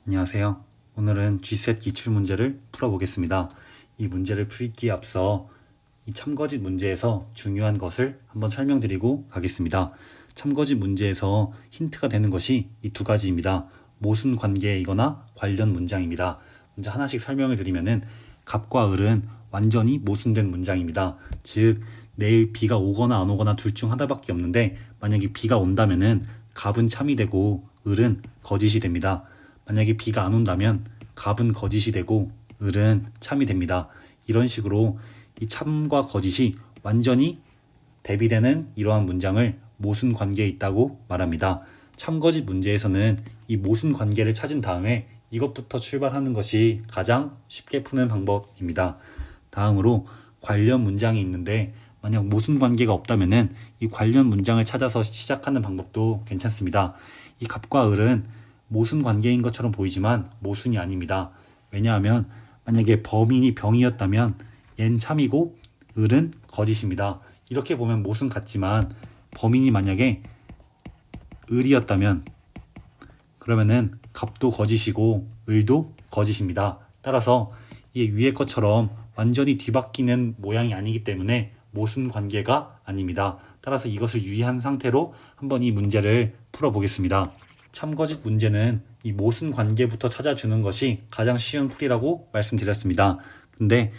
안녕하세요. 오늘은 G셋 기출문제를 풀어보겠습니다. 이 문제를 풀기에 앞서 이 참거짓 문제에서 중요한 것을 한번 설명드리고 가겠습니다. 참거짓 문제에서 힌트가 되는 것이 이 두 가지입니다. 모순 관계이거나 관련 문장입니다. 먼저 하나씩 설명을 드리면은 갑과 을은 완전히 모순된 문장입니다. 즉 내일 비가 오거나 안 오거나 둘 중 하나밖에 없는데 만약에 비가 온다면은 갑은 참이 되고 을은 거짓이 됩니다. 만약에 비가 안 온다면 갑은 거짓이 되고 을은 참이 됩니다. 이런 식으로 이 참과 거짓이 완전히 대비되는 이러한 문장을 모순 관계에 있다고 말합니다. 참거짓 문제에서는 이 모순 관계를 찾은 다음에 이것부터 출발하는 것이 가장 쉽게 푸는 방법입니다. 다음으로 관련 문장이 있는데 만약 모순 관계가 없다면은 이 관련 문장을 찾아서 시작하는 방법도 괜찮습니다. 이 갑과 을은 모순 관계인 것처럼 보이지만 모순이 아닙니다. 왜냐하면 만약에 범인이 병이었다면 얜 참이고 을은 거짓입니다. 이렇게 보면 모순 같지만 범인이 만약에 을이었다면 그러면은 갑도 거짓이고 을도 거짓입니다. 따라서 이 위의 것처럼 완전히 뒤바뀌는 모양이 아니기 때문에 모순 관계가 아닙니다. 따라서 이것을 유의한 상태로 한번 이 문제를 풀어보겠습니다. 참거짓 문제는 이 모순 관계부터 찾아주는 것이 가장 쉬운 풀이라고 말씀드렸습니다. 근데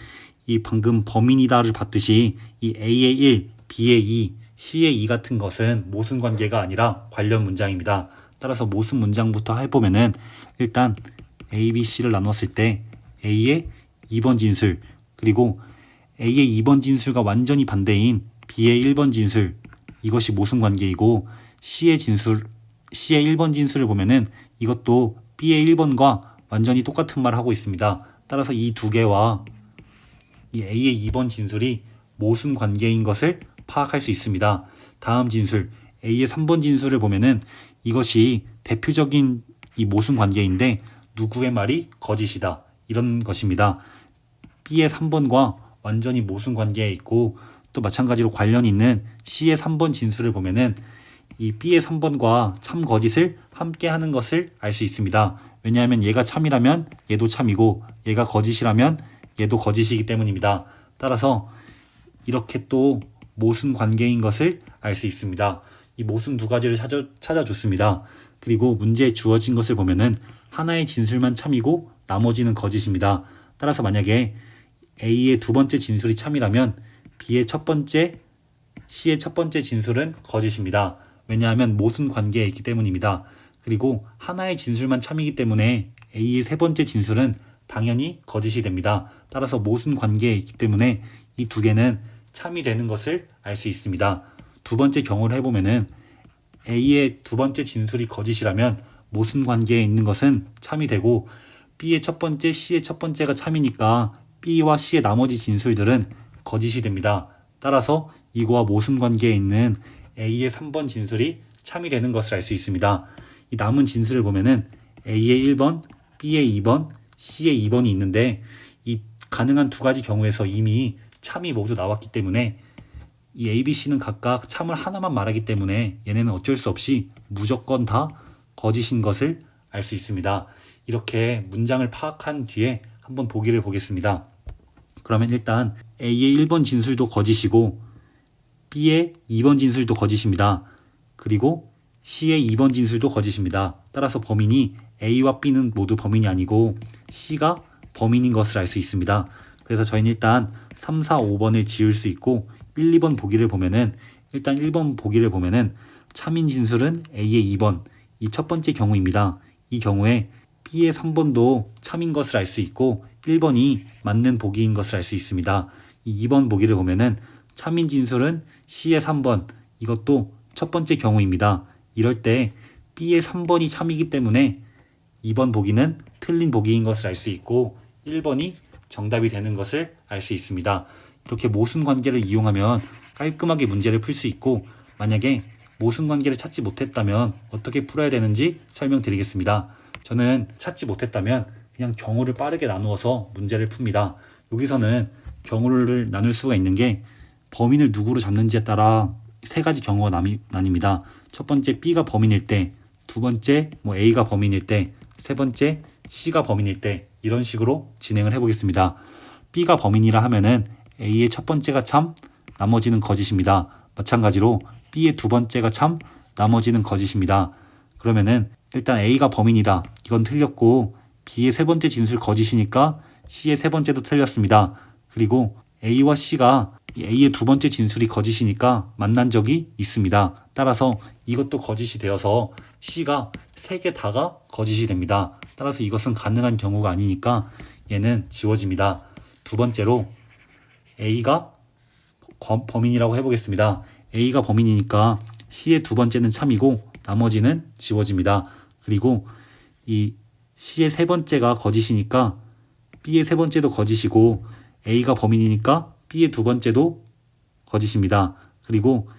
이 방금 범인이다를 봤듯이 이 A의 1, B의 2, C의 2 같은 것은 모순 관계가 아니라 관련 문장입니다. 따라서 모순 문장부터 해보면은 일단 A, B, C를 나눴을 때 A의 2번 진술 그리고 A의 2번 진술과 완전히 반대인 B의 1번 진술 이것이 모순 관계이고 C의 1번 진술을 보면은 이것도 B의 1번과 완전히 똑같은 말을 하고 있습니다. 따라서 이 두 개와 이 A의 2번 진술이 모순 관계인 것을 파악할 수 있습니다. 다음 진술 A의 3번 진술을 보면은 이것이 대표적인 이 모순 관계인데 누구의 말이 거짓이다 이런 것입니다. B의 3번과 완전히 모순 관계에 있고 또 마찬가지로 관련 있는 C의 3번 진술을 보면은 이 B의 3번과 참 거짓을 함께 하는 것을 알 수 있습니다. 왜냐하면 얘가 참이라면 얘도 참이고 얘가 거짓이라면 얘도 거짓이기 때문입니다. 따라서 이렇게 또 모순 관계인 것을 알 수 있습니다. 이 모순 두 가지를 찾아줬습니다. 그리고 문제에 주어진 것을 보면은 하나의 진술만 참이고 나머지는 거짓입니다. 따라서 만약에 A의 두 번째 진술이 참이라면 B의 첫 번째, C의 첫 번째 진술은 거짓입니다. 왜냐하면 모순 관계에 있기 때문입니다. 그리고 하나의 진술만 참이기 때문에 A의 세 번째 진술은 당연히 거짓이 됩니다. 따라서 모순 관계에 있기 때문에 이 두 개는 참이 되는 것을 알 수 있습니다. 두 번째 경우를 해보면은 A의 두 번째 진술이 거짓이라면 모순 관계에 있는 것은 참이 되고 B의 첫 번째, C의 첫 번째가 참이니까 B와 C의 나머지 진술들은 거짓이 됩니다. 따라서 이거와 모순 관계에 있는 A의 3번 진술이 참이 되는 것을 알 수 있습니다. 이 남은 진술을 보면은 A의 1번, B의 2번, C의 2번이 있는데 이 가능한 두 가지 경우에서 이미 참이 모두 나왔기 때문에 이 A, B, C는 각각 참을 하나만 말하기 때문에 얘네는 어쩔 수 없이 무조건 다 거짓인 것을 알 수 있습니다. 이렇게 문장을 파악한 뒤에 한번 보기를 보겠습니다. 그러면 일단 A의 1번 진술도 거짓이고 B의 2번 진술도 거짓입니다. 그리고 C의 2번 진술도 거짓입니다. 따라서 범인이 A와 B는 모두 범인이 아니고 C가 범인인 것을 알 수 있습니다. 그래서 저희는 일단 3, 4, 5번을 지울 수 있고 1, 2번 보기를 보면은 일단 1번 보기를 보면은 참인 진술은 A의 2번 이 첫 번째 경우입니다. 이 경우에 B의 3번도 참인 것을 알 수 있고 1번이 맞는 보기인 것을 알 수 있습니다. 이 2번 보기를 보면은 참인 진술은 C의 3번 이것도 첫 번째 경우입니다. 이럴 때 B의 3번이 참이기 때문에 2번 보기는 틀린 보기인 것을 알 수 있고 1번이 정답이 되는 것을 알 수 있습니다. 이렇게 모순 관계를 이용하면 깔끔하게 문제를 풀 수 있고 만약에 모순 관계를 찾지 못했다면 어떻게 풀어야 되는지 설명드리겠습니다. 저는 찾지 못했다면 그냥 경우를 빠르게 나누어서 문제를 풉니다. 여기서는 경우를 나눌 수가 있는 게 범인을 누구로 잡는지에 따라 세 가지 경우가 나뉩니다. 첫 번째 B가 범인일 때, 두 번째 A가 범인일 때, 세 번째 C가 범인일 때 이런 식으로 진행을 해보겠습니다. B가 범인이라 하면은 A의 첫 번째가 참, 나머지는 거짓입니다. 마찬가지로 B의 두 번째가 참, 나머지는 거짓입니다. 그러면은 일단 A가 범인이다. 이건 틀렸고 B의 세 번째 진술 거짓이니까 C의 세 번째도 틀렸습니다. 그리고 A와 C가 A의 두 번째 진술이 거짓이니까 만난 적이 있습니다. 따라서 이것도 거짓이 되어서 C가 세 개 다가 거짓이 됩니다. 따라서 이것은 가능한 경우가 아니니까 얘는 지워집니다. 두 번째로 A가 범인이라고 해보겠습니다. A가 범인이니까 C의 두 번째는 참이고 나머지는 지워집니다. 그리고 이 C의 세 번째가 거짓이니까 B의 세 번째도 거짓이고 A가 범인이니까 B의 두 번째도 거짓입니다. 그리고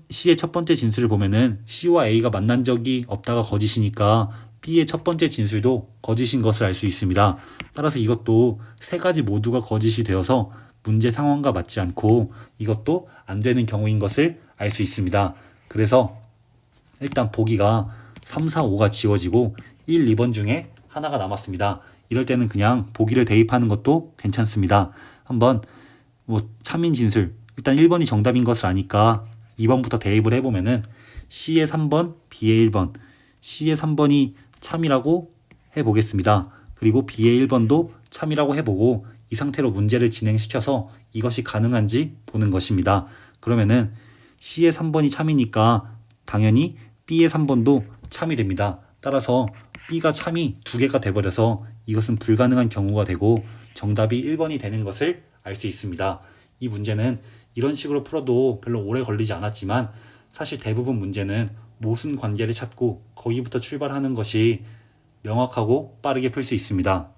C의 첫 번째 진술을 보면은 C와 A가 만난 적이 없다가 거짓이니까 B의 첫 번째 진술도 거짓인 것을 알 수 있습니다. 따라서 이것도 세 가지 모두가 거짓이 되어서 문제 상황과 맞지 않고 이것도 안 되는 경우인 것을 알 수 있습니다. 그래서 일단 보기가 3, 4, 5가 지워지고 1, 2번 중에 하나가 남았습니다. 이럴 때는 그냥 보기를 대입하는 것도 괜찮습니다. 한번 참인 진술, 일단 1번이 정답인 것을 아니까 2번부터 대입을 해보면은 C의 3번, B의 1번, C의 3번이 참이라고 해보겠습니다. 그리고 B의 1번도 참이라고 해보고 이 상태로 문제를 진행시켜서 이것이 가능한지 보는 것입니다. 그러면은 C의 3번이 참이니까 당연히 B의 3번도 참이 됩니다. 따라서 B가 참이 두 개가 돼버려서 이것은 불가능한 경우가 되고 정답이 1번이 되는 것을 알 수 있습니다. 이 문제는 이런 식으로 풀어도 별로 오래 걸리지 않았지만 사실 대부분 문제는 모순 관계를 찾고 거기부터 출발하는 것이 명확하고 빠르게 풀 수 있습니다.